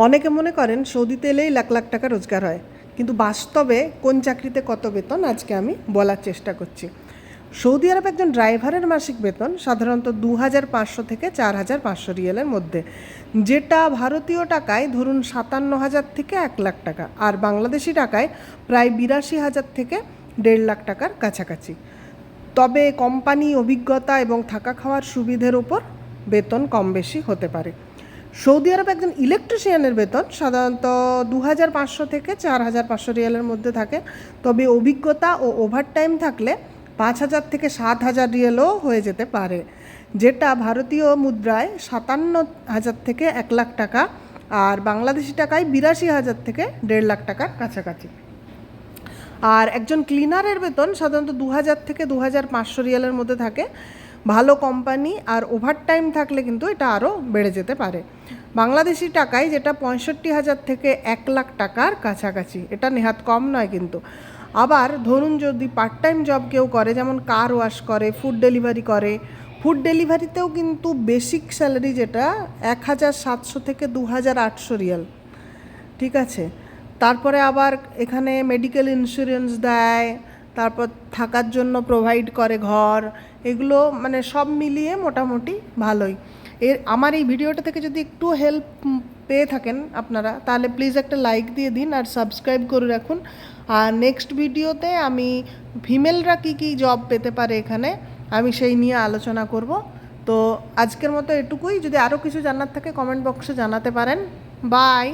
অনেকে মনে করেন সৌদিতে এলেই লাখ লাখ টাকা রোজগার হয়, কিন্তু বাস্তবে কোন চাকরিতে কত বেতন আজকে আমি বলার চেষ্টা করছি। সৌদি আরব একজন ড্রাইভারের মাসিক বেতন সাধারণত 2,500 থেকে 4,500 রিয়ালের মধ্যে, যেটা ভারতীয় টাকায় ধরুন 57,000 থেকে 1,00,000 টাকা, আর বাংলাদেশি টাকায় প্রায় 82,000 থেকে 1.5 লাখ টাকার কাছাকাছি। তবে কোম্পানি, অভিজ্ঞতা এবং থাকা খাওয়ার সুবিধের ওপর বেতন কম বেশি হতে পারে। সৌদি আরব একজন ইলেকট্রিশিয়ানের বেতন সাধারণত 2,500 থেকে 4,500 রিয়ালের মধ্যে থাকে, তবে অভিজ্ঞতা ও ওভারটাইম থাকলে 5,000 থেকে 7,000 রিয়ালও হয়ে যেতে পারে, যেটা ভারতীয় মুদ্রায় 57,000 থেকে 1,00,000 টাকা, আর বাংলাদেশি টাকায় 82,000 থেকে 1.5 লাখ টাকার কাছাকাছি। আর একজন ক্লিনারের বেতন সাধারণত 2,000 থেকে 2,500 রিয়ালের মধ্যে থাকে। ভালো কোম্পানি আর ওভারটাইম থাকলে কিন্তু এটা আরও বেড়ে যেতে পারে। বাংলাদেশি টাকায় যেটা 65,000 থেকে 1,00,000 টাকার কাছাকাছি, এটা নেহাত কম নয় কিন্তু। আবার ধরুন যদি পার্ট টাইম জব কেউ করে, যেমন কার ওয়াশ করে, ফুড ডেলিভারি করে, ফুড ডেলিভারিতেও কিন্তু বেসিক স্যালারি যেটা 1,700 থেকে 2,800 রিয়াল, ঠিক আছে। তারপরে আবার এখানে মেডিকেল ইন্স্যুরেন্স দেয়, তারপর থাকার জন্য প্রোভাইড করে ঘর, এগুলো মানে সব মিলিয়ে মোটামুটি ভালোই। আমার এই ভিডিওটা থেকে যদি একটু হেল্প পেয়ে থাকেন আপনারা, তাহলে প্লিজ একটা লাইক দিয়ে দিন আর সাবস্ক্রাইব করে রাখুন। আর নেক্সট ভিডিওতে আমি ফিমেলরা কী কী জব পেতে পারে এখানে, আমি সেই নিয়ে আলোচনা করব। তো আজকের মতো এটুকুই। যদি আরও কিছু জানার থাকে কমেন্ট বক্সে জানাতে পারেন। বাই।